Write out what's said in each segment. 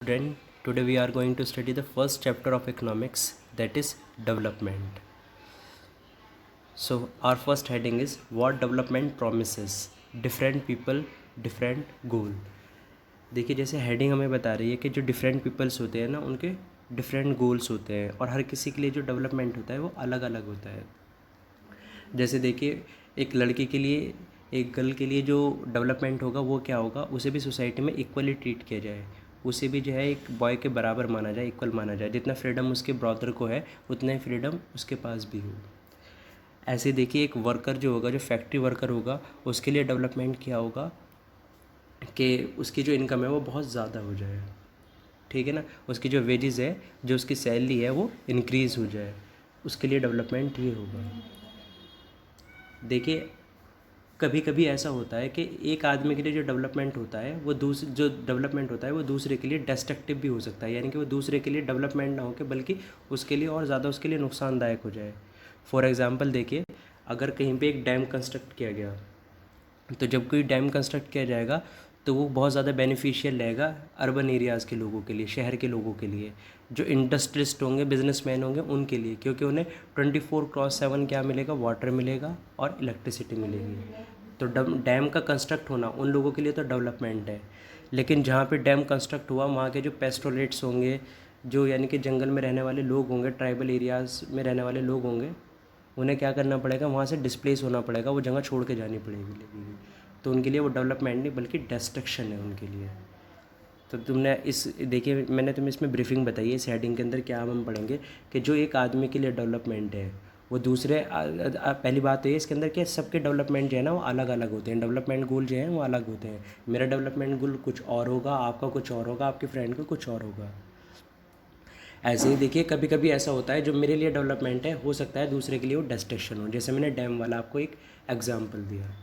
student. Today we are going to study the first chapter of economics, that is development. So our first heading is what development promises. Different people, different goal. देखिए जैसे heading हमें बता रही है कि जो different peoples होते हैं ना उनके डिफरेंट गोल्स होते हैं और हर किसी के लिए जो डेवलपमेंट होता है वो अलग अलग होता है। जैसे देखिए एक लड़के के लिए एक गर्ल के लिए जो डेवलपमेंट होगा वो क्या होगा, उसे भी सोसाइटी में इक्वली ट्रीट किया जाए, उसे भी जो है एक बॉय के बराबर माना जाए, इक्वल माना जाए। जितना फ्रीडम उसके ब्रदर को है उतना ही फ्रीडम उसके पास भी हो। ऐसे देखिए एक वर्कर जो होगा, जो फैक्ट्री वर्कर होगा, उसके लिए डेवलपमेंट क्या होगा कि उसकी जो इनकम है वो बहुत ज़्यादा हो जाए, ठीक है ना। उसकी जो वेजेस है, जो उसकी सैलरी है वो इंक्रीज़ हो जाए, उसके लिए डेवलपमेंट ये होगा। देखिए कभी कभी ऐसा होता है कि एक आदमी के लिए जो डेवलपमेंट होता है वो दूसरे के लिए डिस्ट्रक्टिव भी हो सकता है, यानी कि वो दूसरे के लिए डेवलपमेंट ना हो के बल्कि उसके लिए और ज़्यादा उसके लिए नुकसानदायक हो जाए। फॉर एग्ज़ाम्पल देखिए अगर कहीं पे एक डैम कंस्ट्रक्ट किया गया, तो जब कोई डैम कंस्ट्रक्ट किया जाएगा तो वो बहुत ज़्यादा बेनिफिशियल रहेगा अर्बन एरियाज़ के लोगों के लिए, शहर के लोगों के लिए, जो इंडस्ट्रिस्ट होंगे, बिजनेसमैन होंगे, उनके लिए, क्योंकि उन्हें 24/7 क्या मिलेगा, वाटर मिलेगा और इलेक्ट्रिसिटी मिलेगी। तो डैम का कंस्ट्रक्ट होना उन लोगों के लिए तो डेवलपमेंट है। लेकिन जहाँ पे डैम कंस्ट्रक्ट हुआ वहाँ के जो पेस्टोरेट्स होंगे, जो यानी कि जंगल में रहने वाले लोग होंगे, ट्राइबल एरियाज़ में रहने वाले लोग होंगे, उन्हें क्या करना पड़ेगा, वहाँ से डिस्प्लेस होना पड़ेगा, वो जगह छोड़ के जानी पड़ेगी। तो उनके लिए वो डेवलपमेंट नहीं बल्कि डिस्ट्रक्शन है उनके लिए। तो तुमने इस देखिए मैंने तुम्हें इसमें ब्रीफिंग बताई है, इस हेडिंग के अंदर क्या हम पढ़ेंगे कि जो एक आदमी के लिए डेवलपमेंट है वो दूसरे पहली बात तो ये इसके अंदर कि सबके डेवलपमेंट जो है ना वो अलग अलग होते हैं, डेवलपमेंट गोल जो हैं वो अलग होते हैं। मेरा डेवलपमेंट गोल कुछ और होगा, आपका कुछ और होगा, आपके फ्रेंड का कुछ और होगा। ऐसे ही देखिए कभी कभी ऐसा होता है जो मेरे लिए डेवलपमेंट है हो सकता है दूसरे के लिए वो डिस्ट्रक्शन हो, जैसे मैंने डैम वाला आपको एक एग्जांपल दिया।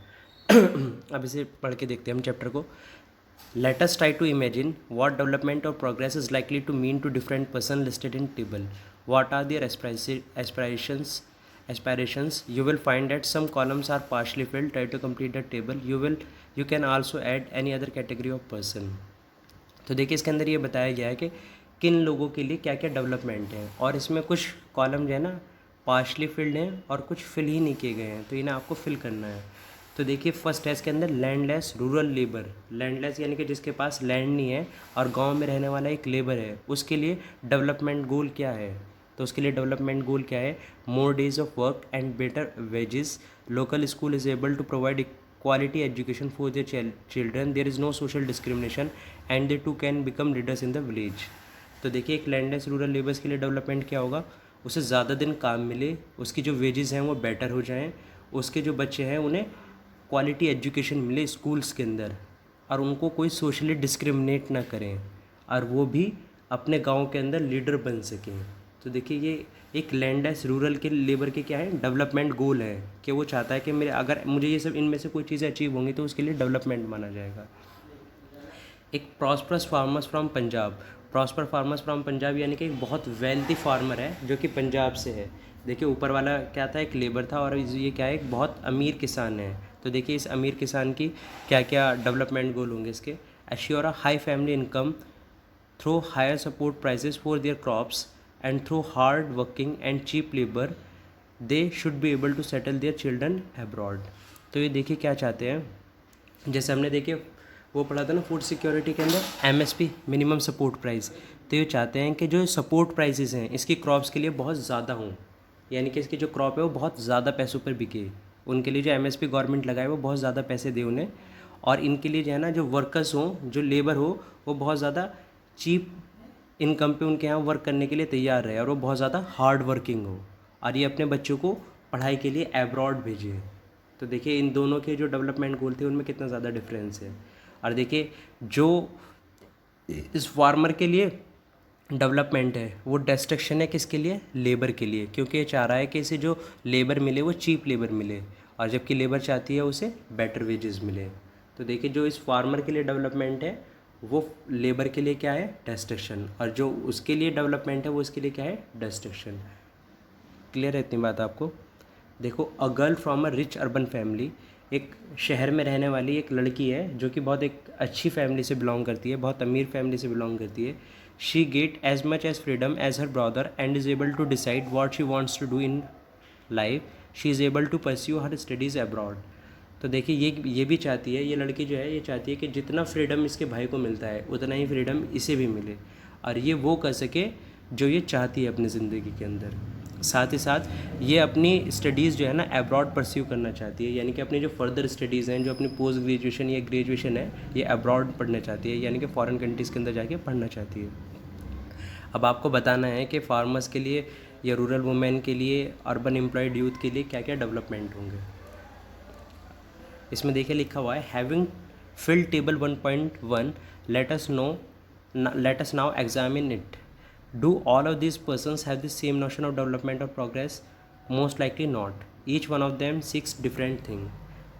अब इसे पढ़ के देखते हैं हम चैप्टर को। Let us try to imagine what development और progress is likely to mean to different person listed in table. What are there aspirations. You will find that some columns are partially filled. Try to complete the table. You can also add any other category of person. तो देखिए इसके अंदर ये बताया गया है कि किन लोगों के लिए क्या क्या डेवलपमेंट है, और इसमें कुछ कॉलम जो है ना पार्शली फिल्ड हैं और कुछ फिल ही नहीं किए गए हैं, तो इन्हें आपको फिल करना है। तो देखिए फर्स्ट है इसके अंदर लैंडलेस रूरल लेबर। लैंडलेस यानी कि जिसके पास लैंड नहीं है और गांव में रहने वाला एक लेबर है, उसके लिए डेवलपमेंट गोल क्या है। तो उसके लिए डेवलपमेंट गोल क्या है, more days of work and better wages, local school is able to provide quality education for their children, there is no social discrimination and they too can become leaders in the village। तो देखिए एक landless rural labours के लिए development क्या होगा, उसे ज़्यादा दिन काम मिले, उसकी जो वेजेस हैं वो बेटर हो जाएं, उसके जो बच्चे हैं उन्हें क्वालिटी एजुकेशन मिले स्कूल्स के अंदर, और उनको कोई सोशली डिस्क्रिमिनेट ना करें, और वो भी अपने गांव के अंदर लीडर बन सकें। तो देखिए ये एक लैंडलेस रूरल के लेबर के क्या है, डेवलपमेंट गोल है कि वो चाहता है कि मेरे अगर मुझे ये सब इनमें से कोई चीज़ें अचीव होंगी तो उसके लिए डेवलपमेंट माना जाएगा। एक prosperous farmers from Punjab. Prosper farmers from Punjab यानी कि एक बहुत वेल्थी फार्मर है जो कि पंजाब से है। देखिए ऊपर वाला क्या था, एक लेबर था, और ये क्या है, एक बहुत अमीर किसान है। तो देखिए इस अमीर किसान की क्या क्या डेवलपमेंट गोल होंगे इसके। Assure a high family income through higher support prices for their crops and through hard working and cheap labor they should be able to settle their children abroad। तो ये देखिए क्या चाहते हैं, जैसे हमने देखिए वो पढ़ा था ना फूड सिक्योरिटी के अंदर, MSP मिनिमम सपोर्ट प्राइस। तो ये चाहते हैं कि जो सपोर्ट प्राइसेस हैं इसकी क्रॉप्स के लिए बहुत ज़्यादा हों, यानी कि इसकी जो क्रॉप है वो बहुत ज़्यादा पैसों पर बिके, उनके लिए जो MSP गवर्नमेंट लगाए वो बहुत ज़्यादा पैसे दे उन्हें, और इनके लिए जो है ना जो वर्कर्स हों, जो लेबर हो, वो बहुत ज़्यादा चीप इनकम पे उनके यहाँ वर्क करने के लिए तैयार रहे, और वो बहुत ज़्यादा हार्ड वर्किंग हो, और ये अपने बच्चों को पढ़ाई के लिए अब्रॉड भेजे। तो देखिए इन दोनों के जो डेवलपमेंट गोल थे उनमें कितना ज़्यादा डिफरेंस है। और देखिए जो इस फार्मर के लिए डेवलपमेंट है वो डिस्ट्रक्शन है किसके लिए, लेबर के लिए, क्योंकि ये चाह रहा है कि इसे जो लेबर मिले वो चीप लेबर मिले, और जबकि लेबर चाहती है उसे बेटर वेजेस मिले। तो देखिए जो इस फार्मर के लिए डेवलपमेंट है वो लेबर के लिए क्या है, डिस्ट्रक्शन, और जो उसके लिए डेवलपमेंट है वो उसके लिए क्या है, डिस्ट्रक्शन। क्लियर है इतनी बात आपको। देखो a girl from a rich urban family एक शहर में रहने वाली एक लड़की है जो कि बहुत एक अच्छी फैमिली से बिलोंग करती है, बहुत अमीर फैमिली से बिलोंग करती है. She get as much as freedom as her brother and is able to decide what she wants to do in life. She is able to pursue her studies abroad. तो देखिए ये भी चाहती है, ये लड़की जो है ये चाहती है कि जितना फ्रीडम इसके भाई को मिलता है उतना ही फ्रीडम इसे भी मिले, और ये वो कर सके जो ये चाहती है अपनी ज़िंदगी के अंदर. साथ ही साथ ये अपनी स्टडीज़ जो है ना अब्रॉड परस्यू करना चाहती है, यानी कि अपनी जो फर्दर स्टडीज़ हैं, जो अपनी पोस्ट ग्रेजुएशन या ग्रेजुएशन है, ये अब्रॉड पढ़ना चाहती है, यानी कि फ़ॉरेन कंट्रीज़ के अंदर जाके पढ़ना चाहती है. अब आपको बताना है कि फार्मर्स के लिए या रूरल वुमेन के लिए, अर्बन एम्प्लॉयड यूथ के लिए क्या क्या डेवलपमेंट होंगे. इसमें देखिए लिखा हुआ है having fill table 1.1 let us now examine it. Do all of these persons have the same notion of development or progress? Most likely not. Each one of them seeks different thing.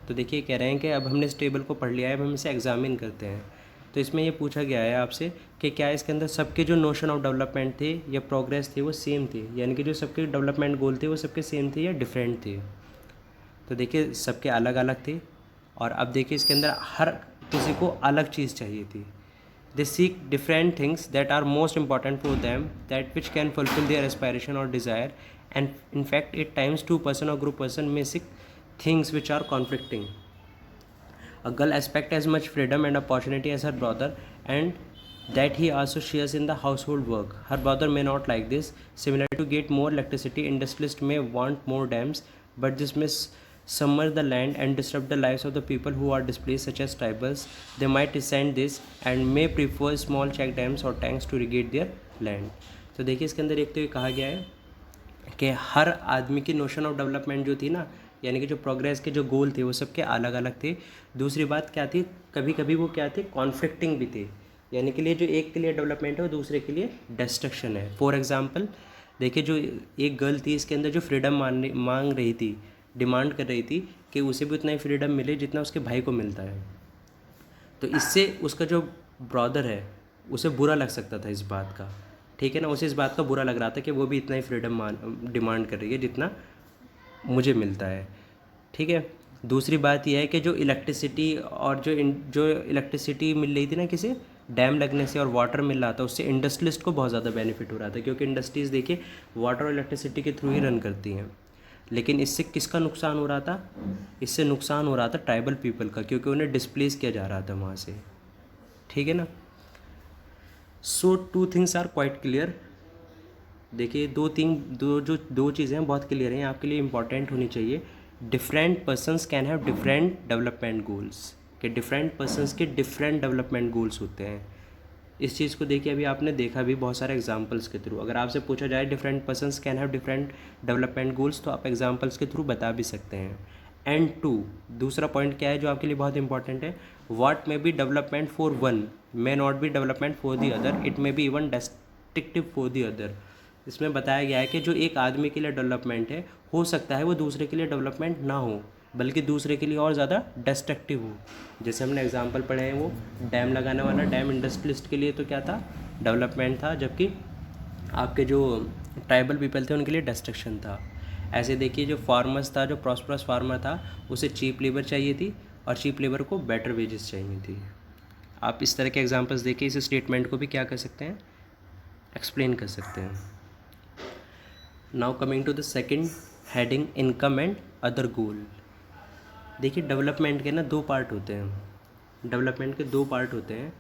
तो देखिए कह रहे हैं कि अब हमने इस table को पढ़ लिया है, अब हम इसे एग्जामिन करते हैं. तो इसमें ये पूछा गया है आपसे कि क्या इसके अंदर सबके जो नोशन ऑफ डेवलपमेंट थे या प्रोग्रेस थे वो सेम थे, यानी कि जो सबके डेवलपमेंट गोल थे वो सबके सेम थे या डिफरेंट थे. तो देखिए सबके अलग अलग थे, और अब देखिए इसके अंदर हर किसी को अलग चीज़ चाहिए थी. They seek different things that are most important for them, that which can fulfill their aspiration or desire, and in fact at times two person or group person may seek things which are conflicting. A girl expects as much freedom and opportunity as her brother, and that he also shares in the household work. Her brother may not like this. Similarly, to get more electricity, industrialists may want more dams, but this may submerge the land and disrupt the lives of the people who are displaced, such as tribals. They might resent this and may prefer small check dams or tanks to irrigate their land. तो देखिए इसके अंदर एक तो ये कहा गया है कि हर आदमी की नोशन ऑफ डेवलपमेंट जो थी ना, यानी कि जो प्रोग्रेस के जो गोल थे वो सबके अलग अलग थे. दूसरी बात क्या थी, कभी कभी वो क्या थे, कॉन्फ्लिक्टिंग भी थे, यानी कि लिए जो एक के लिए डेवलपमेंट है वो दूसरे के लिए डिस्ट्रक्शन है. फॉर एग्जांपल देखिए जो एक गर्ल थी इसके अंदर जो फ्रीडम मांग रही थी, डिमांड कर रही थी कि उसे भी उतना ही फ्रीडम मिले जितना उसके भाई को मिलता है. तो इससे उसका जो ब्रदर है उसे बुरा लग सकता था इस बात का, ठीक है ना, उसे इस बात का बुरा लग रहा था कि वो भी इतना ही फ्रीडम डिमांड कर रही है जितना मुझे मिलता है, ठीक है. दूसरी बात यह है कि जो इलेक्ट्रिसिटी और जो इलेक्ट्रिसिटी मिल रही थी ना किसी डैम लगने से और वाटर मिल रहा था, उससे इंडस्ट्रियलिस्ट को बहुत ज़्यादा बेनिफिट हो रहा था, क्योंकि इंडस्ट्रीज़ देखिए वाटर और इलेक्ट्रिसिटी के थ्रू ही रन करती हैं. लेकिन इससे किसका नुकसान हो रहा था, इससे नुकसान हो रहा था ट्राइबल पीपल का, क्योंकि उन्हें डिस्प्लेस किया जा रहा था वहाँ से, ठीक है ना. So two things are quite clear. देखिए दो चीज़ें हैं बहुत क्लियर हैं, आपके लिए इंपॉर्टेंट होनी चाहिए. Different persons can have different development goals, कि डिफरेंट पर्सनस के डिफरेंट डेवलपमेंट गोल्स होते हैं. इस चीज़ को देखिए अभी आपने देखा भी बहुत सारे एग्जांपल्स के थ्रू. अगर आपसे पूछा जाए different persons can have different development goals, तो आप एग्जांपल्स के थ्रू बता भी सकते हैं. एंड टू, दूसरा पॉइंट क्या है जो आपके लिए बहुत इंपॉर्टेंट है, what may be development for one may not be development for the other, it may be even destructive for the other. इसमें बताया गया है कि जो एक आदमी के लिए डेवलपमेंट है हो सकता है वो दूसरे के लिए डेवलपमेंट ना हो, बल्कि दूसरे के लिए और ज़्यादा डिस्ट्रक्टिव हो. जैसे हमने एग्जांपल पढ़े हैं वो डैम लगाने वाला, डैम इंडस्ट्रियलिस्ट के लिए तो क्या था, डेवलपमेंट था, जबकि आपके जो ट्राइबल पीपल थे उनके लिए डिस्ट्रक्शन था. ऐसे देखिए जो फार्मर्स था, जो प्रॉस्परस फार्मर था, उसे चीप लेबर चाहिए थी और चीप लेबर को बेटर वेजेस चाहिए थी. आप इस तरह के एग्जांपल्स देखिए, इस स्टेटमेंट को भी क्या कर सकते हैं, एक्सप्लेन कर सकते हैं. Now coming to the second heading, income and other goal. देखिए डेवलपमेंट के ना दो पार्ट होते हैं, डेवलपमेंट के दो पार्ट होते हैं.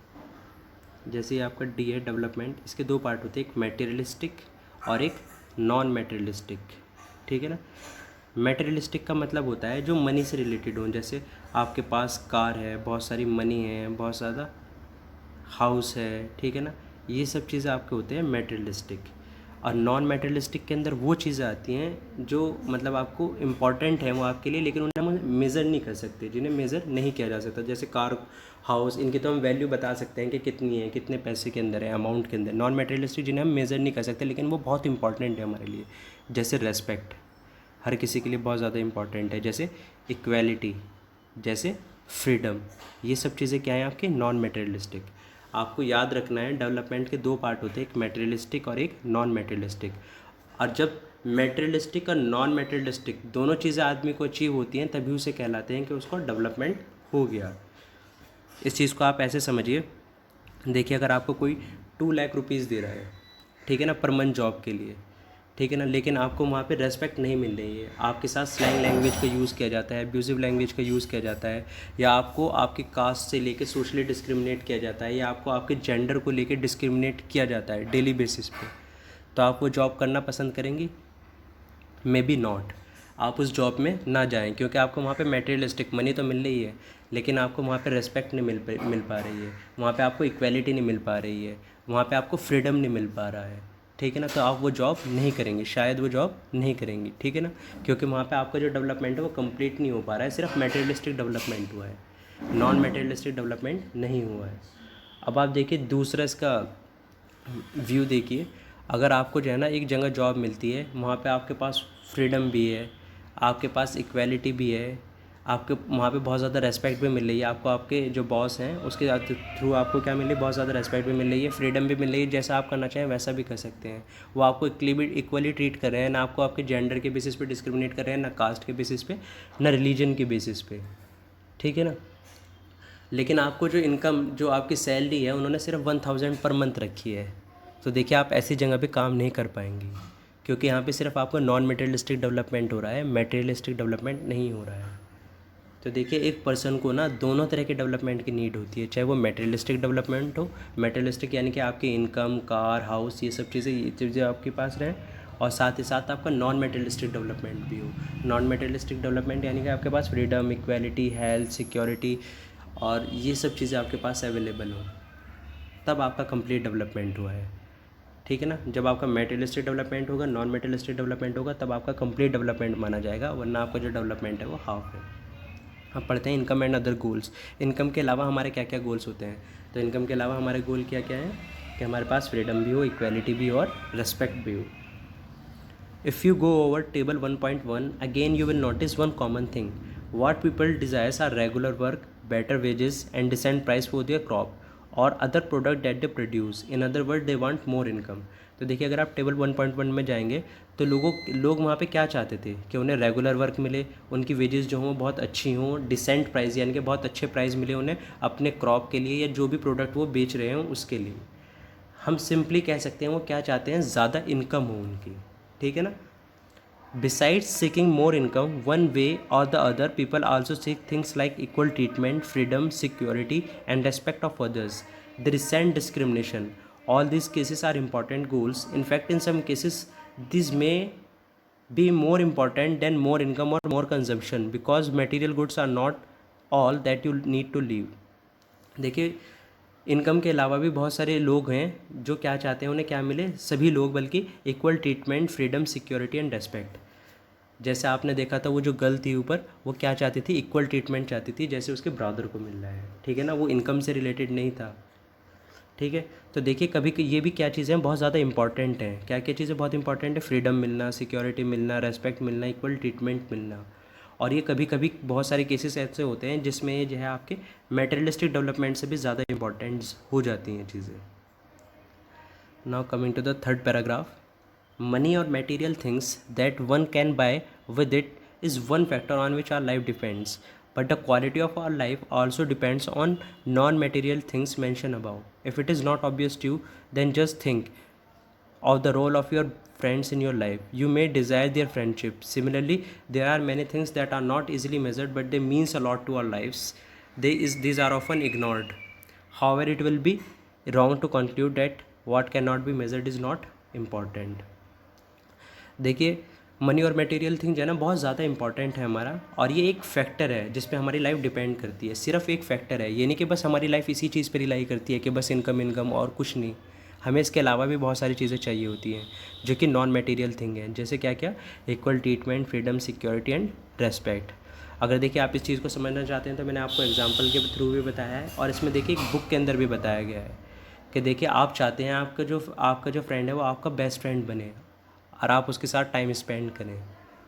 जैसे आपका डी है डेवलपमेंट, इसके दो पार्ट होते हैं, एक मटेरियलिस्टिक और एक नॉन मटेरियलिस्टिक, ठीक है ना. मटेरियलिस्टिक का मतलब होता है जो मनी से रिलेटेड हो, जैसे आपके पास कार है, बहुत सारी मनी है, बहुत ज़्यादा हाउस है, ठीक है ना, ये सब चीज़ें आपके होते हैं मटेरियलिस्टिक. और नॉन मटेरियलिस्टिक के अंदर वो चीज़ें आती हैं जो मतलब आपको इम्पॉर्टेंट है वो आपके लिए, लेकिन उन्हें हम मेज़र नहीं कर सकते, जिन्हें मेज़र नहीं किया जा सकता. जैसे कार, हाउस, इनकी तो हम वैल्यू बता सकते हैं कि कितनी है, कितने पैसे के अंदर है, अमाउंट के अंदर. नॉन मटेरियलिस्टिक जिन्हें हम मेज़र नहीं कर सकते, लेकिन वो बहुत इंपॉर्टेंट है हमारे लिए. जैसे रेस्पेक्ट हर किसी के लिए बहुत ज़्यादा इंपॉर्टेंट है, जैसे इक्वालिटी, जैसे फ्रीडम, ये सब चीज़ें क्या हैं आपकी नॉन मटेरियलिस्टिक. आपको याद रखना है डेवलपमेंट के दो पार्ट होते हैं, एक मटेरियलिस्टिक और एक नॉन मटेरियलिस्टिक. और जब मेटेरियलिस्टिक और नॉन मेटेरियलिस्टिक दोनों चीज़ें आदमी को अचीव होती हैं तभी उसे कहलाते हैं कि उसको डेवलपमेंट हो गया। इस चीज़ को आप ऐसे समझिए, देखिए अगर आपको कोई 2 लाख रुपीज़ दे रहा है, ठीक है ना, पर मंथ जॉब के लिए, ठीक है ना, लेकिन आपको वहाँ पे रेस्पेक्ट नहीं मिल रही है, आपके साथ स्लैंग लैंग्वेज का यूज़ किया जाता है, अब्यूजिव लैंग्वेज का यूज़ किया जाता है, या आपको आपके कास्ट से लेके सोशली डिस्क्रिमिनेट किया जाता है, या आपको आपके जेंडर को लेके डिस्क्रिमिनेट किया जाता है डेली बेसिस पे, तो आप वो जॉब करना पसंद करेंगी? May be not. आप उस जॉब में ना जाएं क्योंकि आपको वहाँ पे मटेरियलिस्टिक मनी तो मिल रही है, लेकिन आपको वहाँ पे रेस्पेक्ट नहीं मिल पा रही है, वहाँ पे आपको इक्वालिटी नहीं मिल पा रही है, वहाँ पे आपको फ्रीडम नहीं मिल पा रहा है, ठीक है ना, तो आप वो जॉब नहीं करेंगे, शायद वो जॉब नहीं करेंगी, ठीक है ना, क्योंकि वहाँ पे आपका जो डेवलपमेंट है वो कंप्लीट नहीं हो पा रहा है, सिर्फ मटेरियलिस्टिक डेवलपमेंट हुआ है, नॉन मटेरियलिस्टिक डेवलपमेंट नहीं हुआ है। अब आप देखिए दूसरा इसका व्यू देखिए, अगर आपको जो है ना एक जगह जॉब मिलती है, वहाँ पे आपके पास फ्रीडम भी है, आपके पास इक्वालिटी भी है, आपके वहाँ पे बहुत ज़्यादा रेस्पेक्ट भी मिल रही है, आपको आपके जो बॉस हैं उसके थ्रू आपको क्या मिल रही है, बहुत ज़्यादा रेस्पेक्ट भी मिल रही है, फ्रीडम भी मिल रही है, जैसा आप करना चाहें वैसा भी कर सकते हैं, वो आपको इक्वली ट्रीट कर रहे हैं, ना आपको आपके जेंडर के बेसिस पे डिस्क्रिमिनेट कर रहे हैं, ना कास्ट के बेसिस पे, ना रिलीजन के बेसिस पे, ठीक है ना। लेकिन आपको जो इनकम, जो आपकी सैलरी है, उन्होंने सिर्फ 1000 पर मंथ रखी है, तो देखिए आप ऐसी जगह पे काम नहीं कर पाएंगी, क्योंकि यहाँ पे सिर्फ आपका नॉन मटेरियलिस्टिक डेवलपमेंट हो रहा है, मटेरियलिस्टिक डेवलपमेंट नहीं हो रहा है। तो देखिए एक पर्सन को ना दोनों तरह के डेवलपमेंट की नीड होती है, चाहे वो मटेरियलिस्टिक डेवलपमेंट हो, मटेरियलिस्टिक यानी कि आपकी इनकम, कार, हाउस, ये चीज़ें आपके पास रहें, और साथ ही साथ आपका नॉन मटेरियलिस्टिक डेवलपमेंट भी हो। नॉन मटेरियलिस्टिक डेवलपमेंट यानी कि आपके पास फ्रीडम, इक्वालिटी, हेल्थ, सिक्योरिटी और ये सब चीज़ें आपके पास अवेलेबल हो, तब आपका कंप्लीट डेवलपमेंट हुआ है, ठीक है ना। जब आपका मटेरियलिस्टिक डेवलपमेंट होगा, नॉन मटेरियलिस्टिक डेवलपमेंट होगा, तब आपका कंप्लीट डेवलपमेंट माना जाएगा, वरना आपका जो डेवलपमेंट है वो हाफ है। हम पढ़ते हैं income and other goals. Income के अलावा हमारे क्या क्या गोल्स होते हैं, तो इनकम के अलावा हमारे गोल क्या क्या हैं कि हमारे पास फ्रीडम भी हो, इक्वालिटी भी हो और रेस्पेक्ट भी हो। If you go over table 1.1, again you will notice one common thing. What people desires are regular work, better wages and decent price for their crop or other product that they produce. In other words, they want more income. तो देखिए अगर आप table 1.1 में जाएंगे तो लोग वहाँ पे क्या चाहते थे कि उन्हें रेगुलर वर्क मिले, उनकी वेजेस जो हों बहुत अच्छी हों, डिसेंट प्राइस यानी कि बहुत अच्छे प्राइस मिले उन्हें अपने क्रॉप के लिए या जो भी प्रोडक्ट वो बेच रहे हों उसके लिए। हम सिंपली कह सकते हैं वो क्या चाहते हैं, ज़्यादा इनकम हो उनकी, ठीक है ना। Besides seeking more income, one way or the other, people also seek things like equal treatment, freedom, security, and respect of others. They resent discrimination. All these cases are important goals. In fact, in some cases, these may be more important than more income or more consumption because material goods are not all that you need to live. देखिए income के अलावा भी बहुत सारे लोग हैं जो क्या चाहते हैं, उन्हें क्या मिले, सभी लोग बल्कि equal treatment, freedom, security and respect. जैसे आपने देखा था वो जो गर्ल थी ऊपर, वो क्या चाहती थी, इक्वल ट्रीटमेंट चाहती थी जैसे उसके ब्रदर को मिल रहा है, ठीक है ना, वो इनकम से रिलेटेड नहीं था, ठीक है। तो देखिए कभी ये भी क्या चीज़ें बहुत ज़्यादा इंपॉर्टेंट हैं, क्या क्या चीज़ें बहुत इंपॉर्टेंट है, फ्रीडम मिलना, सिक्योरिटी मिलना, रेस्पेक्ट मिलना, इक्वल ट्रीटमेंट मिलना। और ये कभी कभी बहुत सारे केसेस ऐसे होते हैं जिसमें ये जो है आपके मटेरियलिस्टिक डेवलपमेंट से भी ज़्यादा इंपॉर्टेंट हो जाती हैं चीज़ें। Now coming to the third paragraph, money or material things that one can buy with it is one factor on which our life depends, but the quality of our life also depends on non-material things mentioned above. If it is not obvious to you, then just think of the role of your friends in your life. You may desire their friendship. Similarly, there are many things that are not easily measured but they means a lot to our lives. These are often ignored. However, it will be wrong to conclude that what cannot be measured is not important. देखिए money और material thing जो है ना बहुत ज़्यादा important है हमारा, और ये एक फैक्टर है जिस पे हमारी लाइफ डिपेंड करती है, सिर्फ एक फैक्टर है, ये नहीं कि बस हमारी लाइफ इसी चीज़ पे रिलाई करती है कि बस इनकम और कुछ नहीं, हमें इसके अलावा भी बहुत सारी चीज़ें चाहिए होती हैं जो कि नॉन मटेरियल थिंग है, जैसे क्या क्या, equal treatment, freedom, security and respect. अगर देखिए आप इस चीज़ को समझना चाहते हैं तो मैंने आपको एग्जाम्पल के थ्रू भी बताया है, और इसमें देखिए एक बुक के अंदर भी बताया गया है कि देखिए आप चाहते हैं आपका जो फ्रेंड है वो आपका बेस्ट फ्रेंड बने और आप उसके साथ टाइम स्पेंड करें,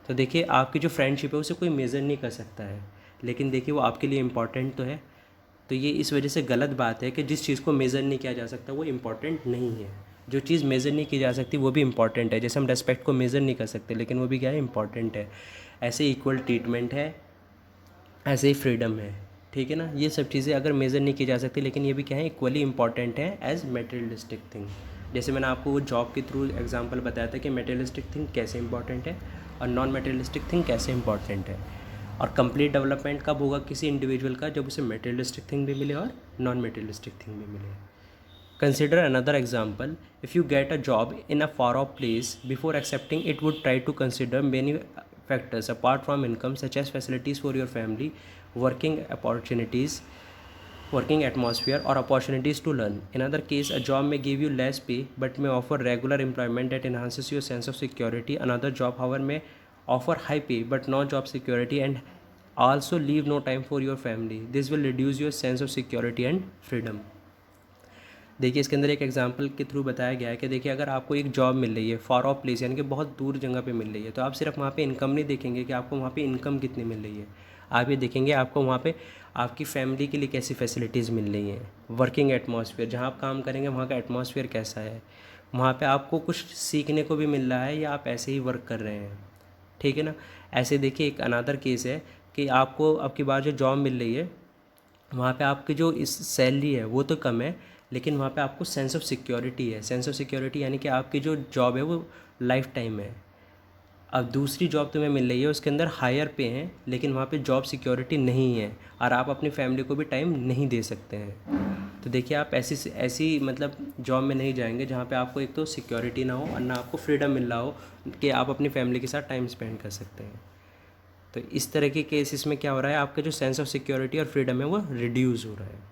तो देखिए आपकी जो फ्रेंडशिप है उसे कोई मेज़र नहीं कर सकता है, लेकिन देखिए वो आपके लिए इम्पॉर्टेंट तो है। तो ये इस वजह से गलत बात है कि जिस चीज़ को मेज़र नहीं किया जा सकता वो इम्पॉर्टेंट नहीं है, जो चीज़ मेज़र नहीं की जा सकती वो भी इंपॉर्टेंट है। जैसे हम रेस्पेक्ट को मेज़र नहीं कर सकते, लेकिन वो भी क्या है, इंपॉर्टेंट है। ऐसे इक्वल ट्रीटमेंट है, ऐसे ही फ्रीडम है, ठीक है ना। ये सब चीज़ें अगर मेज़र नहीं की जा सकती, लेकिन ये भी क्या है, इक्वली इंपॉर्टेंट है एज मटेरियलिस्टिक थिंग। जैसे मैंने आपको वो जॉब के थ्रू एग्जांपल बताया था कि मटेरियलिस्टिक थिंग कैसे इंपॉर्टेंट है और नॉन मटेरियलिस्टिक थिंग कैसे इंपॉर्टेंट है। और कंप्लीट डेवलपमेंट कब होगा किसी इंडिविजुअल का, जब उसे मटेरियलिस्टिक थिंग भी मिले और नॉन मटेरियलिस्टिक थिंग भी मिले। Consider another example. If you get a job in a far off place, before accepting it would try to consider many factors apart from income, such as facilities for your family, working opportunities, working atmosphere, or opportunities to learn. In other case, a job may give you less pay but may offer regular employment that enhances your sense of security. Another job, however, may offer high pay but no job security and also leave no time for your family. This will reduce your sense of security and freedom. देखिए इसके अंदर एक example के through बताया गया है कि देखिए अगर आपको एक जॉब मिल रही है फॉर ऑफ प्लेस, यानी कि बहुत दूर जगह पे मिल रही है, तो आप सिर्फ वहाँ पे इनकम नहीं देखेंगे कि आपको वहाँ पे इनकम कितनी मिल रही है, आप ये देखेंगे आपको वहाँ पे आपकी फैमिली के लिए कैसी फैसिलिटीज़ मिल रही हैं, वर्किंग एटमॉस्फेयर, जहाँ आप काम करेंगे वहाँ का एटमॉस्फेयर कैसा है, वहाँ पर आपको कुछ सीखने को भी मिल रहा है या आप ऐसे ही वर्क कर रहे हैं, ठीक है ना। ऐसे देखिए एक अनदर केस है कि आपको अब की बार जो जॉब मिल रही है वहाँ पे आपकी जो इस सैलरी है वो तो कम है, लेकिन वहाँ पे आपको सेंस ऑफ सिक्योरिटी है। सेंस ऑफ सिक्योरिटी यानी कि आपकी जो जॉब है वो लाइफ टाइम है। अब दूसरी जॉब तुम्हें मिल रही है उसके अंदर हायर पे हैं, लेकिन वहाँ पे जॉब सिक्योरिटी नहीं है और आप अपनी फैमिली को भी टाइम नहीं दे सकते हैं। तो देखिए आप ऐसी मतलब जॉब में नहीं जाएंगे जहाँ पे आपको एक तो सिक्योरिटी ना हो और ना आपको फ्रीडम मिल रहा हो कि आप अपनी फैमिली के साथ टाइम स्पेंड कर सकते हैं। तो इस तरह के केसेस में क्या हो रहा है, आपका जो सेंस ऑफ सिक्योरिटी और फ्रीडम है वो रिड्यूस हो रहा है।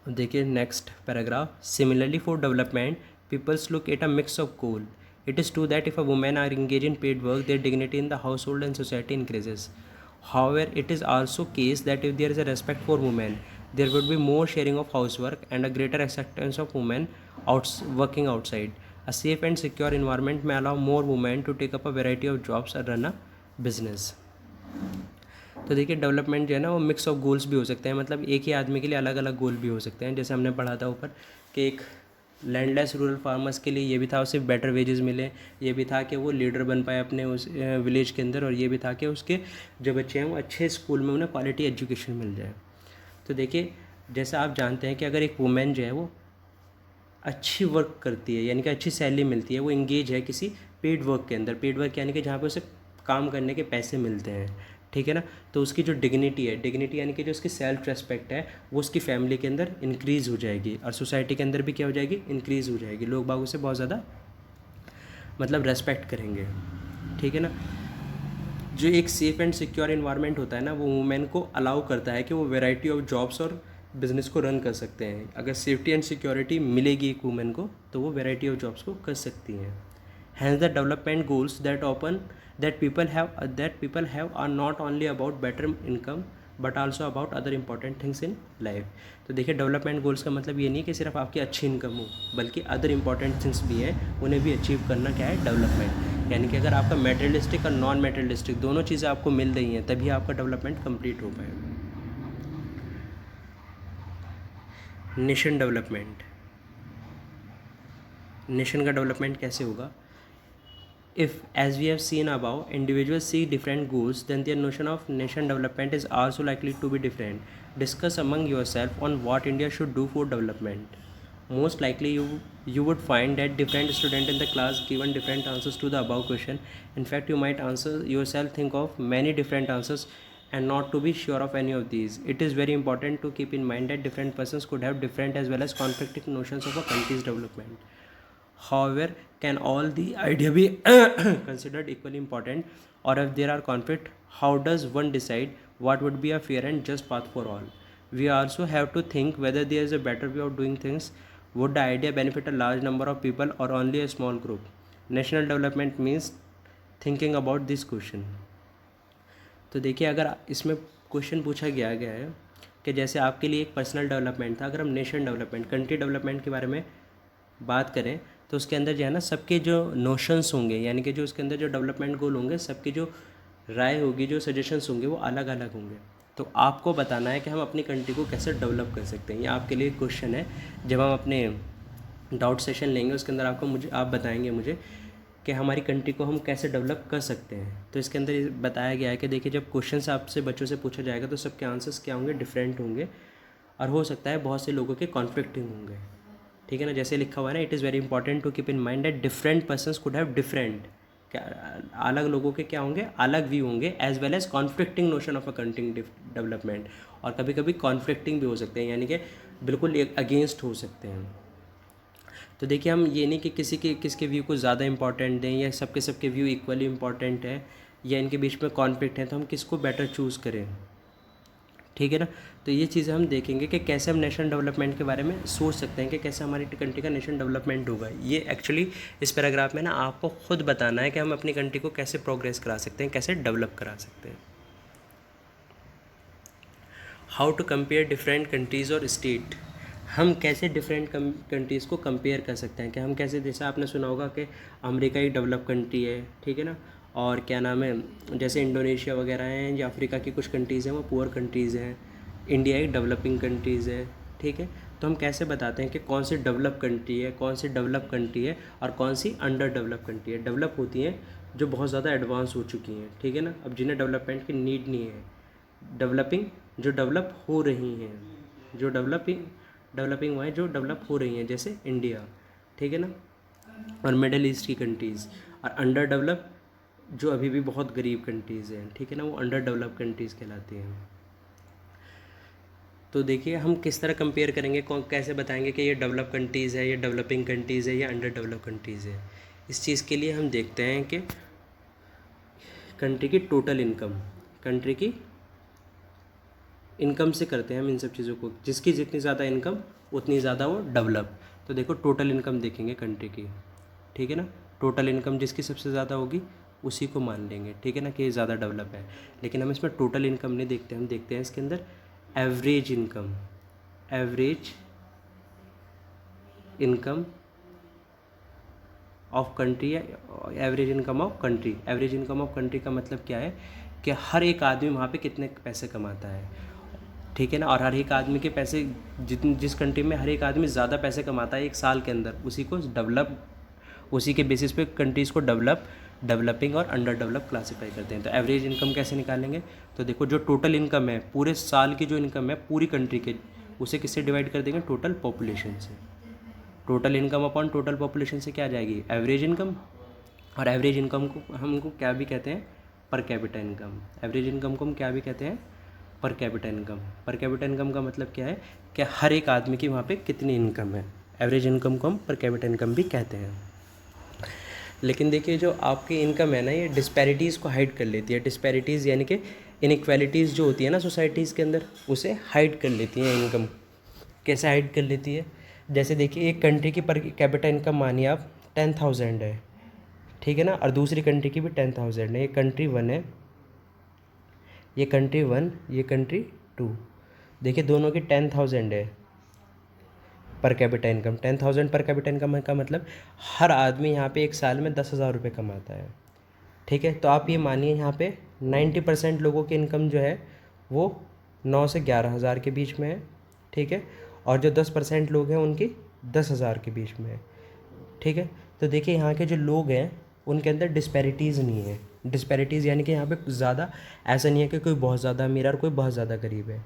देखिए next paragraph, similarly for development peoples look at a mix of goal. It is true that if a woman are engaged in paid work, their dignity in the household and society increases. However, it is also case that if there is a respect for women, there would be more sharing of housework and a greater acceptance of women working outside. A safe and secure environment may allow more women to take up a variety of jobs or run a business. तो देखिए development जो है ना वो mix of goals भी हो सकते हैं, मतलब एक ही आदमी के लिए अलग अलग गोल भी हो सकते हैं। जैसे हमने पढ़ा था ऊपर कि एक लैंडलेस रूरल फार्मर्स के लिए ये भी था उसे बेटर वेजेस मिले, ये भी था कि वो लीडर बन पाए अपने उस विलेज के अंदर, और ये भी था कि उसके जो बच्चे हैं वो अच्छे स्कूल में उन्हें क्वालिटी एजुकेशन मिल जाए। तो देखिए जैसा आप जानते हैं कि अगर एक वुमेन जो है वो अच्छी वर्क करती है, यानी कि अच्छी सैलरी मिलती है, वो इंगेज है किसी पेड वर्क के अंदर, पेड वर्क यानी कि जहाँ पे उसे काम करने के पैसे मिलते हैं, ठीक है ना, तो उसकी जो डिग्निटी है, डिग्निटी यानी कि जो उसकी सेल्फ रेस्पेक्ट है वो उसकी फैमिली के अंदर इंक्रीज़ हो जाएगी और सोसाइटी के अंदर भी क्या हो जाएगी, इंक्रीज़ हो जाएगी। लोग बाग उसे बहुत ज़्यादा मतलब रेस्पेक्ट करेंगे, ठीक है ना। जो एक सेफ़ एंड सिक्योर इन्वायरमेंट होता है ना, वो वुमेन को अलाउ करता है कि वो वैरायटी ऑफ जॉब्स और बिज़नेस को रन कर सकते हैं। अगर सेफ्टी एंड सिक्योरिटी मिलेगी एक वुमेन को तो वो वैरायटी ऑफ जॉब्स को कर सकती हैं। Hence the development goals that people have are not only about better income but also about other important things in life. तो देखिए डेवलपमेंट गोल्स का मतलब ये नहीं कि सिर्फ आपकी अच्छी इनकम हो, बल्कि अदर इंपॉर्टेंट थिंग्स भी है, उन्हें भी अचीव करना क्या है, डेवलपमेंट। यानी कि अगर आपका मेटेरियलिस्टिक और नॉन मेटेरियलिस्टिक दोनों चीज़ें आपको मिल रही हैं तभी आपका डेवलपमेंट कंप्लीट हो पाएगा। नेशन डेवलपमेंट, नेशन का डेवलपमेंट कैसे होगा? If, as we have seen above, individuals seek different goals, then their notion of nation development is also likely to be different. Discuss among yourself on what India should do for development. Most likely you would find that different students in the class given different answers to the above question. In fact, you might answer yourself think of many different answers and not to be sure of any of these. It is very important to keep in mind that different persons could have different as well as conflicting notions of a country's development. However, can all the idea be considered equally important, or if there are conflict, how does one decide what would be a fair and just path for all? We also have to think whether there is a better way of doing things. Would the idea benefit a large number of people or only a small group? National development means thinking about this question. तो देखिए अगर इसमें question पूछा गया है कि जैसे आपके लिए एक पर्सनल डेवलपमेंट था, अगर हम नेशन डेवलपमेंट, कंट्री डेवलपमेंट के बारे में बात करें तो उसके अंदर जो है ना सबके जो नोशंस होंगे, यानी कि जो उसके अंदर जो डेवलपमेंट गोल होंगे, सबकी जो राय होगी, जो सजेशंस होंगे वो अलग अलग होंगे। तो आपको बताना है कि हम अपनी कंट्री को कैसे डेवलप कर सकते हैं। ये आपके लिए क्वेश्चन है जब हम अपने डाउट सेशन लेंगे, उसके अंदर आप बताएंगे मुझे कि हमारी कंट्री को हम कैसे डेवलप कर सकते हैं। तो इसके अंदर ये बताया गया है कि देखिए, जब क्वेश्चन आपसे बच्चों से पूछा जाएगा तो सबके आंसर्स क्या होंगे, डिफरेंट होंगे, और हो सकता है बहुत से लोगों के कॉन्फ्लिक्टिंग होंगे। ठीक है ना, जैसे लिखा हुआ है ना, it is very important to keep in mind that different persons could have different, क्या अलग लोगों के क्या होंगे, अलग व्यू होंगे, as well as conflicting notion of a country development, और कभी कभी कॉन्फ्लिक्टिंग भी हो सकते हैं, यानी कि बिल्कुल अगेंस्ट हो सकते हैं। तो देखिए, हम ये नहीं कि किसके व्यू को ज़्यादा इंपॉर्टेंट दें, या सबके व्यू इक्वली इंपॉर्टेंट है, या इनके बीच में कॉन्फ्लिक्ट है, तो हम किसको बेटर चूज़ करें। ठीक है ना, तो ये चीज़ें हम देखेंगे कि कैसे हम नेशनल डेवलपमेंट के बारे में सोच सकते हैं कि कैसे हमारी कंट्री का नेशनल डेवलपमेंट होगा। ये एक्चुअली इस पैराग्राफ में ना आपको खुद बताना है कि हम अपनी कंट्री को कैसे प्रोग्रेस करा सकते हैं, कैसे डेवलप करा सकते हैं। How to compare different countries और स्टेट, हम कैसे डिफरेंट कंट्रीज़ को कंपेयर कर सकते हैं, कि हम कैसे, जैसे आपने सुना होगा कि अमेरिका एक डेवलप कंट्री है, ठीक है ना, और क्या नाम है, जैसे इंडोनेशिया वगैरह हैं, या अफ्रीका की कुछ कंट्रीज़ हैं वो पुअर कंट्रीज़ हैं, इंडिया एक डेवलपिंग कंट्रीज़ है। ठीक है, तो हम कैसे बताते हैं कि कौन सी डेवलप कंट्री है, कौन सी डेवलप कंट्री है, और कौन सी अंडर डेवलप कंट्री है। डेवलप होती हैं जो बहुत ज़्यादा एडवांस हो चुकी हैं, ठीक है ना, अब जिन्हें डेवलपमेंट की नीड नहीं है। डेवलपिंग जो डेवलप हो रही हैं, जो डेवलपिंग हुआ है, जो डेवलप हो रही हैं, जैसे इंडिया, ठीक है ना, और मिडल ईस्ट की कंट्रीज़, और अंडर डेवलप जो अभी भी बहुत गरीब कंट्रीज़ हैं, ठीक है ना, वो अंडर डेवलप कंट्रीज़ कहलाती हैं। तो देखिए, हम किस तरह कंपेयर करेंगे, कौन कैसे बताएंगे कि ये डेवलप कंट्रीज़ है, ये डेवलपिंग कंट्रीज़ है, या अंडर डेवलप कंट्रीज़ है। इस चीज़ के लिए हम देखते हैं कि कंट्री की टोटल इनकम, कंट्री की इनकम से करते हैं हम इन सब चीज़ों को, जिसकी जितनी ज़्यादा इनकम उतनी ज़्यादा वो डेवलप। तो देखो, टोटल इनकम देखेंगे कंट्री की, ठीक है ना, टोटल इनकम जिसकी सबसे ज़्यादा होगी उसी को मान लेंगे, ठीक है ना, कि ये ज़्यादा डेवलप है। लेकिन हम इसमें टोटल इनकम नहीं देखते, हम देखते हैं इसके अंदर average income, average income of country, या average income of country. Average income of country का मतलब क्या है, कि हर एक आदमी वहाँ पे कितने पैसे कमाता है, ठीक है ना, और हर एक आदमी के पैसे, जिस कंट्री में हर एक आदमी ज़्यादा पैसे कमाता है एक साल के अंदर, उसी को डेवलप, उसी के बेसिस पे कंट्रीज़ को डेवलपिंग और अंडर डेवलप क्लासीफाई करते हैं। तो एवरेज इनकम कैसे निकालेंगे, तो देखो, जो टोटल इनकम है, पूरे साल की जो इनकम है पूरी कंट्री के, उसे किससे डिवाइड कर देंगे, टोटल पॉपुलेशन से। Total income upon total population से क्या आ जाएगी, एवरेज इनकम। और एवरेज इनकम को हमको क्या भी कहते हैं, per capita income. Average income को हम क्या भी कहते हैं, per capita income. Per capita income का मतलब क्या है, कि हर एक आदमी की वहाँ पे कितनी इनकम है। एवरेज इनकम को हम पर कैपिटा इनकम भी कहते हैं। लेकिन देखिए, जो आपकी इनकम है ना, ये डिस्पैरिटीज़ को हाइड कर लेती है। डिस्पैरिटीज़ यानी कि इनइक्वालिटीज़ जो होती है ना सोसाइटीज़ के अंदर, उसे हाइड कर लेती है इनकम। कैसे हाइड कर लेती है, जैसे देखिए, एक कंट्री की पर कैपिटा इनकम मानिए आप 10,000 है, ठीक है ना, और दूसरी कंट्री की भी 10,000 है। ये कंट्री 1 है, ये कंट्री 1, ये कंट्री 2। देखिए, दोनों की 10,000 है per capita income. 10,000 per capita income का मतलब हर आदमी यहाँ पे एक साल में 10,000 रुपये कमाता है, ठीक है। तो आप ये मानिए, यहाँ पे 90% लोगों की इनकम जो है वो 9 से 11,000 के बीच में है, ठीक है, और जो 10% लोग हैं उनकी 10,000 के बीच में है, ठीक है। तो देखिए, यहाँ के जो लोग हैं उनके अंदर डिस्पैरिटीज़ नहीं है। डिस्पैरिटीज़ यानी कि यहाँ पे ज़्यादा ऐसा नहीं है कि कोई बहुत ज़्यादा अमीर है और कोई बहुत ज़्यादा गरीब है।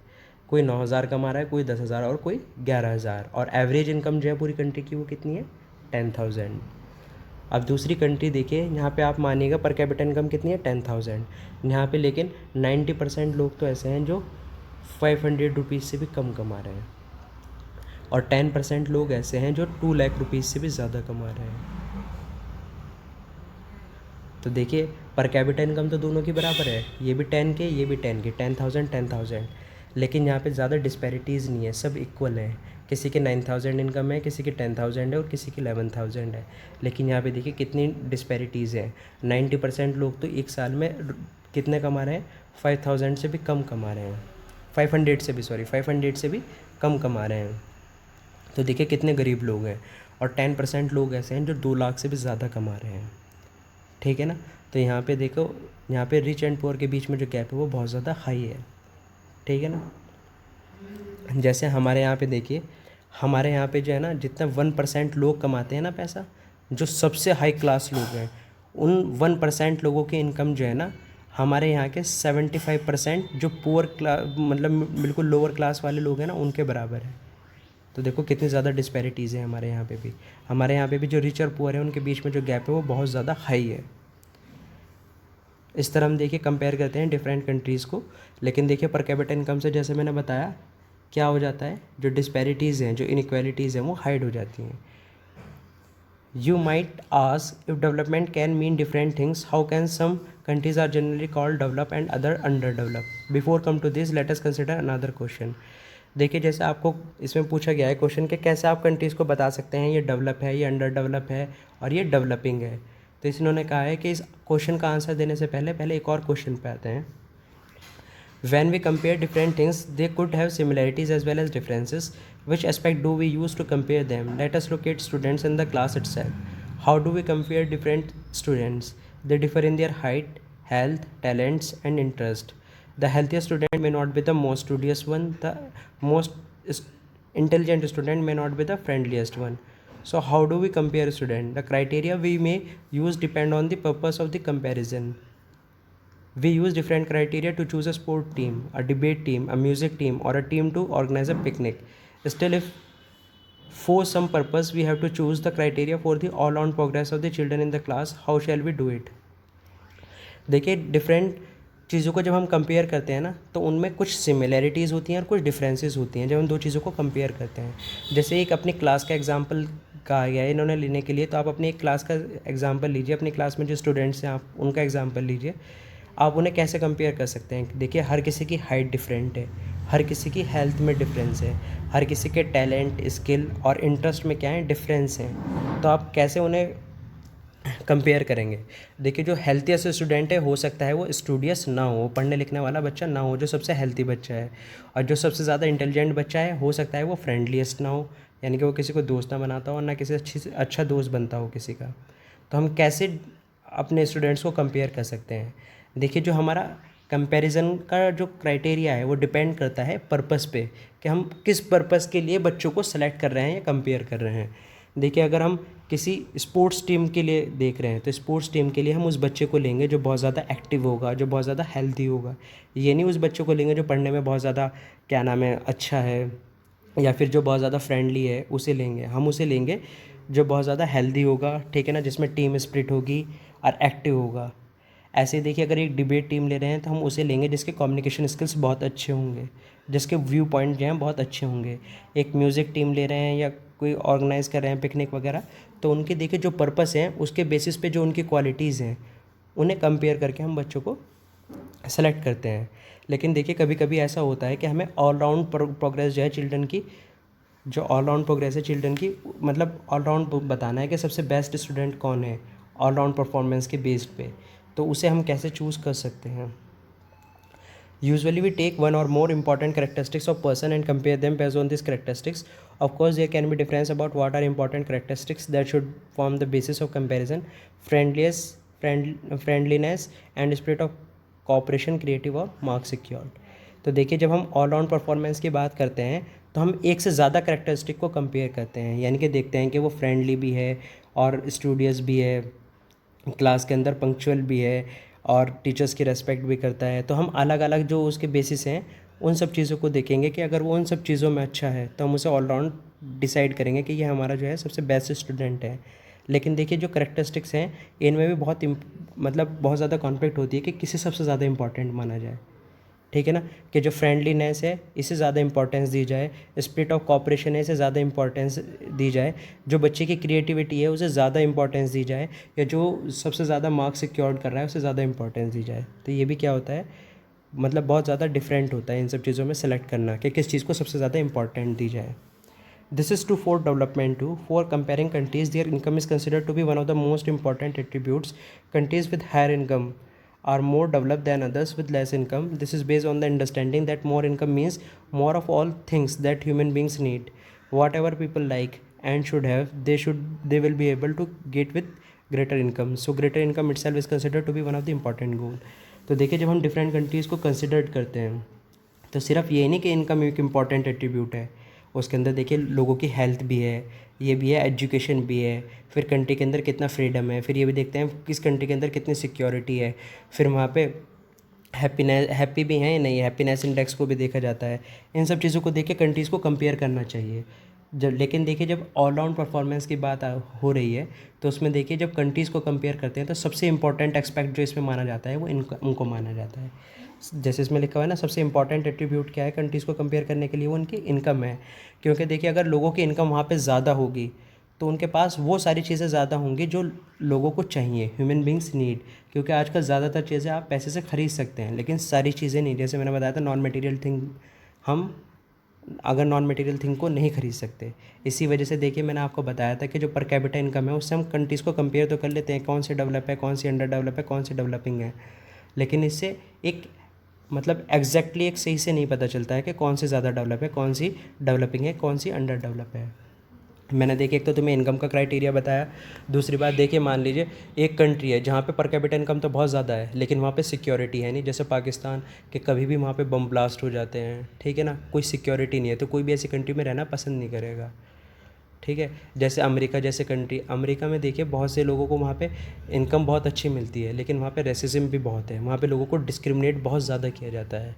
कोई 9,000 कमा रहा है, कोई 10,000 और कोई 11,000। और एवरेज इनकम जो है पूरी कंट्री की वो कितनी है, 10,000। अब दूसरी कंट्री देखिए, यहाँ पे आप मानिएगा पर कैपिटा इनकम कितनी है, 10,000 यहाँ पे, लेकिन 90% लोग तो ऐसे हैं जो 500 रुपीज़ से भी कम कमा रहे हैं, और 10% लोग ऐसे हैं जो 2 लाख रुपीज़ से भी ज़्यादा कमा रहे हैं। तो देखिए, पर कैपिटा इनकम तो दोनों की बराबर है, ये भी 10 के, ये भी 10 के, 10,000 10,000, लेकिन यहाँ पे ज़्यादा डिस्पैरिटीज़ नहीं है, सब इक्वल है। किसी के 9,000 इनकम है, किसी की 10,000 है, और किसी की 11,000 है। लेकिन यहाँ पे देखिए कितनी डिस्पैरिटीज़ है। 90% लोग तो एक साल में कितने कमा रहे हैं, 5,000 से भी कम कमा रहे हैं, 500 से भी कम कमा रहे हैं। तो देखिए कितने गरीब लोग हैं, और 10% लोग ऐसे हैं जो 2 लाख से भी ज़्यादा कमा रहे हैं, ठीक है ना। तो यहाँ पे देखो, यहाँ पे रिच एंड पुअर के बीच में जो गैप है वो बहुत ज़्यादा हाई है, ठीक है ना। जैसे हमारे यहाँ पे देखिए, हमारे यहाँ पे जो है ना, जितना 1% लोग कमाते हैं ना पैसा, जो सबसे हाई क्लास लोग हैं, उन 1% लोगों की इनकम जो है ना, हमारे यहाँ के 75% जो पुअर क्लास, मतलब बिल्कुल लोअर क्लास वाले लोग हैं ना, उनके बराबर है। तो देखो कितनी ज़्यादा डिस्पैरिटीज़ हैं हमारे यहाँ पे भी। हमारे यहाँ पे भी जो रिच और पुअर है उनके बीच में जो गैप है वो बहुत ज़्यादा हाई है। इस तरह हम देखिए कंपेयर करते हैं डिफरेंट कंट्रीज़ को। लेकिन देखिए पर कैपिटा इनकम से, जैसे मैंने बताया, क्या हो जाता है, जो डिस्पैरिटीज़ हैं, जो इनइक्वालिटीज़ हैं, वो हाइड हो जाती हैं। You might ask, if development can mean different things, how can some countries are generally called developed and other underdeveloped? Before come to this, let us consider another question. देखिए जैसे आपको इसमें पूछा गया है क्वेश्चन कि कैसे आप कंट्रीज़ को बता सकते हैं ये डेवलप है, ये अंडर डेवलप है और ये डेवलपिंग है। तो इन्होंने कहा है कि इस क्वेश्चन का आंसर देने से पहले एक और क्वेश्चन पे आते हैं। When we compare different things, they could have similarities as well as differences. Which aspect do we use to compare them? Let us look at students in the class itself. How do we compare different students? They differ in their height, health, talents, and interest. The healthiest student may not be the most studious one. The most intelligent student may not be the friendliest one. So how do we compare a student? The criteria we may use depend on the purpose of the comparison. We use different criteria to choose a sport team, a debate team, a music team, or a team to organize a picnic. Still, if for some purpose we have to choose the criteria for the all-round progress of the children in the class, how shall we do it? देखिए different चीज़ों को जब हम compare करते हैं ना, तो उनमें कुछ सिमिलैरिटीज़ होती हैं और कुछ डिफरेंसेस होती हैं जब हम दो चीज़ों को कंपेयर करते हैं। जैसे एक अपनी क्लास का एग्जांपल कहा गया है इन्होंने लेने के लिए, तो आप अपनी एक क्लास का एग्जांपल लीजिए, अपनी क्लास में जो स्टूडेंट्स हैं आप उनका एग्जांपल लीजिए। आप उन्हें कैसे कंपेयर कर सकते हैं? देखिए हर किसी की हाइट डिफरेंट है, हर किसी की हेल्थ में डिफरेंस है, हर किसी के टैलेंट, स्किल और इंटरेस्ट में क्या है, डिफरेंस हैं। तो आप कैसे उन्हें कंपेयर करेंगे? देखिए जो हेल्थीएस्ट स्टूडेंट है, हो सकता है वो स्टूडियस ना हो, पढ़ने लिखने वाला बच्चा ना हो, जो सबसे हेल्थी बच्चा है। और जो सबसे ज़्यादा इंटेलिजेंट बच्चा है, हो सकता है वो फ्रेंडलीस्ट ना हो, यानी कि वो किसी को दोस्त ना बनाता हो और ना किसी अच्छा दोस्त बनता हो किसी का। तो हम कैसे अपने स्टूडेंट्स को कंपेयर कर सकते हैं? देखिए जो हमारा कंपैरिजन का जो क्राइटेरिया है वो डिपेंड करता है पर्पस पे, कि हम किस पर्पस के लिए बच्चों को सेलेक्ट कर रहे हैं या कंपेयर कर रहे हैं। देखिए अगर हम किसी स्पोर्ट्स टीम के लिए देख रहे हैं, तो स्पोर्ट्स टीम के लिए हम उस बच्चे को लेंगे जो बहुत ज़्यादा एक्टिव होगा, जो बहुत ज़्यादा हेल्दी होगा। ये नहीं उस बच्चे को लेंगे जो पढ़ने में बहुत ज़्यादा क्या नाम है अच्छा है, या फिर जो बहुत ज़्यादा फ्रेंडली है उसे लेंगे। हम उसे लेंगे जो बहुत ज़्यादा हेल्दी होगा, ठीक है ना, जिसमें टीम स्पिरिट होगी और एक्टिव होगा। ऐसे ही देखिए अगर एक डिबेट टीम ले रहे हैं तो हम उसे लेंगे जिसके कम्युनिकेशन स्किल्स बहुत अच्छे होंगे, जिसके व्यू पॉइंट जो हैं बहुत अच्छे होंगे। एक म्यूज़िक टीम ले रहे हैं या कोई ऑर्गेनाइज़ कर रहे हैं पिकनिक वगैरह, तो उनके देखिए जो पर्पस हैं उसके बेसिस पे जो उनकी क्वालिटीज़ हैं उन्हें कंपेयर करके हम बच्चों को सेलेक्ट करते हैं। लेकिन देखिए कभी कभी ऐसा होता है कि हमें ऑलराउंड प्रोग्रेस जो है चिल्ड्रन की, जो ऑलराउंड प्रोग्रेस है चिल्ड्रन की, मतलब ऑलराउंड बताना है कि सबसे बेस्ट स्टूडेंट कौन है ऑलराउंड परफॉर्मेंस के बेस्ड पे। तो उसे हम कैसे चूज़ कर सकते हैं? Usually we take one or more important characteristics of person and compare them based on these characteristics. Of course, there can be difference about what are important characteristics that should form the basis of comparison. Friendliness and spirit of cooperation, creative और mark secured. तो देखिए जब हम all round performance की बात करते हैं तो हम एक से ज़्यादा करेक्टरिस्टिक को कंपेयर करते हैं, यानी कि देखते हैं कि वो फ्रेंडली भी है और स्टूडियस भी है, क्लास के अंदर पंक्चुअल भी है और टीचर्स की रेस्पेक्ट भी करता है। तो हम अलग अलग जो उसके बेसिस हैं उन सब चीज़ों को देखेंगे कि अगर वो उन सब चीज़ों में अच्छा है तो हम उसे ऑलराउंड डिसाइड करेंगे कि ये हमारा जो है सबसे बेस्ट स्टूडेंट है। लेकिन देखिए जो करेक्टरिस्टिक्स हैं इनमें भी बहुत मतलब बहुत ज़्यादा कॉन्फ्लिक्ट होती है कि किसे सबसे ज़्यादा इंपॉर्टेंट माना जाए, ठीक है ना, कि जो फ्रेंडलीनेस है इसे ज़्यादा इंपॉर्टेंस दी जाए, स्पिरिट ऑफ कॉपरेशन है इसे ज़्यादा इंपॉर्टेंस दी जाए, जो बच्चे की क्रिएटिविटी है उसे ज़्यादा इंपॉर्टेंस दी जाए, या जो सबसे ज़्यादा मार्क्स सिक्योर्ड कर रहा है उसे ज़्यादा इंपॉर्टेंस दी जाए। तो ये भी क्या होता है, मतलब बहुत ज़्यादा डिफरेंट होता है इन सब चीज़ों में सेलेक्ट करना कि किस चीज़ को सबसे ज़्यादा इंपॉर्टेंट दी जाए। This is true for development too. For comparing countries, their income is considered to be one of the most important attributes. Countries with higher income are more developed than others with less income. This is based on the understanding that more income means more of all things that human beings need. Whatever people like and should have, they will be able to get with greater income. So greater income itself is considered to be one of the important goal. तो देखिए जब हम different countries को consider करते हैं तो सिर्फ ये नहीं कि इनकम एक इम्पॉर्टेंट एट्रीब्यूट है, उसके अंदर देखिए लोगों की हेल्थ भी है, ये भी है, एजुकेशन भी है, फिर कंट्री के अंदर कितना फ्रीडम है, फिर ये भी देखते हैं किस कंट्री के अंदर कितनी सिक्योरिटी है, फिर वहाँ पे हैप्पी भी हैं या नहीं, हैप्पीनेस इंडेक्स को भी देखा जाता है। इन सब चीज़ों को देख के कंट्रीज़ को कंपेयर करना चाहिए। जब लेकिन देखिए जब ऑल राउंड परफॉर्मेंस की बात हो रही है तो उसमें देखिए जब कंट्रीज़ को कंपेयर करते हैं तो सबसे इंपॉर्टेंट एस्पेक्ट जो इसमें माना जाता है वो उनको माना जाता है। जैसे इसमें लिखा हुआ है ना, सबसे इंपॉर्टेंट एट्रीब्यूट क्या है कंट्रीज़ को कंपेयर करने के लिए, वो उनकी इनकम है। क्योंकि देखिए अगर लोगों की इनकम वहाँ पे ज़्यादा होगी तो उनके पास वो सारी चीज़ें ज़्यादा होंगी जो लोगों को चाहिए, ह्यूमन बींग्स नीड। क्योंकि आजकल ज़्यादातर चीज़ें आप पैसे से ख़रीद सकते हैं लेकिन सारी चीज़ें नहीं। जैसे मैंने बताया था नॉन मटेरियल थिंग हम अगर नॉन मटेरियल थिंग को नहीं खरीद सकते। इसी वजह से देखिए मैंने आपको बताया था कि जो पर कैपिटा इनकम है उससे हम कंट्रीज़ को कंपेयर तो कर लेते हैं, कौन सी डेवलप है, कौन सी अंडर डेवलप है, कौन सी डेवलपिंग है, लेकिन इससे एक मतलब एग्जैक्टली एक सही से नहीं पता चलता है कि कौन सी ज़्यादा डेवलप है, कौन सी डेवलपिंग है, कौन सी अंडर डेवलप है। मैंने देखिए एक तो तुम्हें इनकम का क्राइटेरिया बताया, दूसरी बात देखिए मान लीजिए एक कंट्री है जहाँ पे पर कैपिटा इनकम तो बहुत ज़्यादा है लेकिन वहाँ पे सिक्योरिटी है नहीं, जैसे पाकिस्तान के कभी भी वहाँ पे बम ब्लास्ट हो जाते हैं, ठीक है ना, कोई सिक्योरिटी नहीं है, तो कोई भी ऐसी कंट्री में रहना पसंद नहीं करेगा, ठीक है। जैसे अमेरिका जैसे कंट्री, अमेरिका में देखिए बहुत से लोगों को वहाँ पे इनकम बहुत अच्छी मिलती है लेकिन वहाँ पे रेसिज्म भी बहुत है, वहाँ पे लोगों को डिस्क्रिमिनेट बहुत ज़्यादा किया जाता है।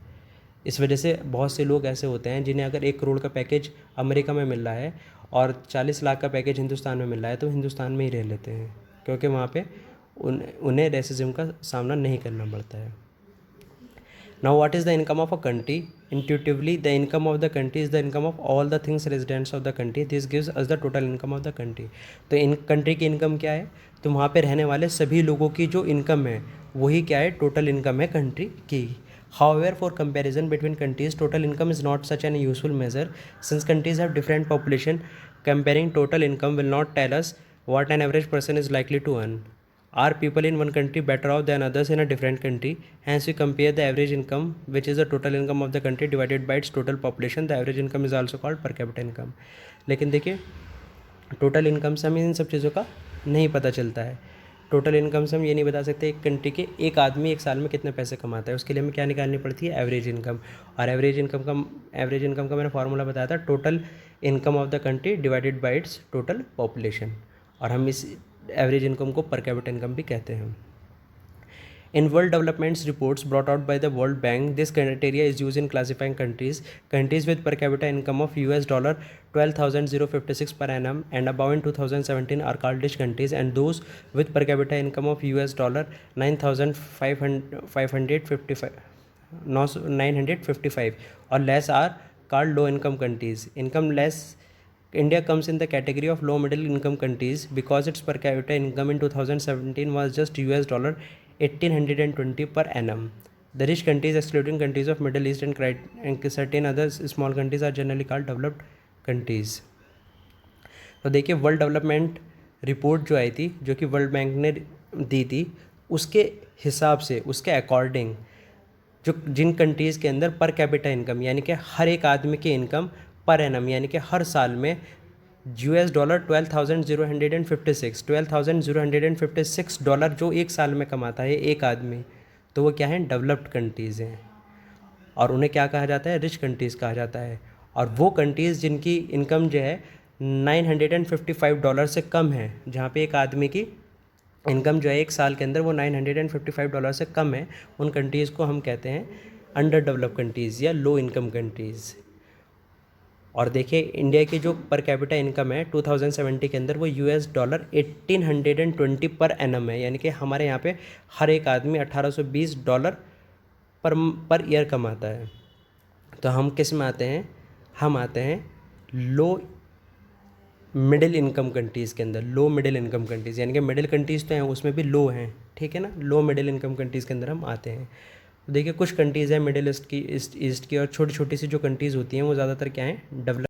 इस वजह से बहुत से लोग ऐसे होते हैं जिन्हें अगर 1 करोड़ का पैकेज अमेरिका में मिल रहा है और 40 लाख का पैकेज हिंदुस्तान में मिल रहा है तो हिंदुस्तान में ही रह लेते हैं, क्योंकि वहाँ पे उन्हें रेसिज्म का सामना नहीं करना पड़ता है। Now what is the income of a country? Intuitively the income of the country is the income of all the things residents of the country, this gives us the total income of the country. तो in country की income क्या है? तो वहाँ पे रहने वाले सभी लोगों की जो इनकम है वही क्या है, टोटल इनकम है कंट्री की। However, for comparison between countries, total income is not such an useful measure since countries have different population. Comparing total income will not tell us what an average person is likely to earn. Are people in one country better off than others in a different country? Hence, we compare the average income, which is the total income of the country divided by its total population. The average income is also called per capita income. लेकिन देखिए total income से हमें इन सब चीज़ों का नहीं पता चलता है। टोटल इनकम से हम ये नहीं बता सकते एक कंट्री के एक आदमी एक साल में कितने पैसे कमाता है, उसके लिए हमें क्या निकालनी पड़ती है, एवरेज इनकम। और एवरेज इनकम का मैंने फार्मूला बताया था, total income of the country divided by it's total population, और हम इस एवरेज इनकम को पर कैपिटा इनकम भी कहते हैं। In World Development Reports brought out by the World Bank, this criteria is used in classifying countries. Countries with per capita income of $12,056 per annum and above in 2017 are called rich countries, and those with per capita income of $9,555 or less are called low income countries. India comes in the category of low middle income countries because its per capita income in 2017 was just $1,820 per annum. The rich countries, excluding countries of Middle East and certain other small countries, are generally called developed countries. तो देखिए world development report जो आई थी, जो कि world bank ने दी थी, उसके हिसाब से, उसके अकॉर्डिंग जो जिन कंट्रीज़ के अंदर पर कैपिटा इनकम यानी कि हर एक आदमी की इनकम पर एनम यानी कि हर साल में $12,056 जो एक साल में कमाता है एक आदमी, तो वो क्या है, डेवलप्ड कंट्रीज़ हैं, और उन्हें क्या कहा जाता है, रिच कंट्रीज़ कहा जाता है। और वो कंट्रीज़ जिनकी इनकम जो है $955 से कम है, जहाँ पे एक आदमी की इनकम जो है एक साल के अंदर वो $955 से कम है, उन कंट्रीज़ को हम कहते हैं अंडर डेवलप्ड कंट्रीज़ या लो इनकम कंट्रीज़। और देखिए इंडिया की जो पर कैपिटा इनकम है 2070 के अंदर वो $1820 पर एनम है, यानी कि हमारे यहाँ पे हर एक आदमी $1820 पर ईयर कमाता है। तो हम किस में आते हैं, हम आते हैं लो मिडिल इनकम कंट्रीज़ के अंदर। लो मिडिल इनकम कंट्रीज़ यानी कि मिडिल कंट्रीज़ तो हैं उसमें भी लो हैं, ठीक है ना, लो मिडिल इनकम कंट्रीज़ के अंदर हम आते हैं। देखिए कुछ कंट्रीज़ हैं मिडिल ईस्ट की और छोटी छोटी सी जो कंट्रीज़ होती हैं वो ज़्यादातर क्या हैं, डेवलप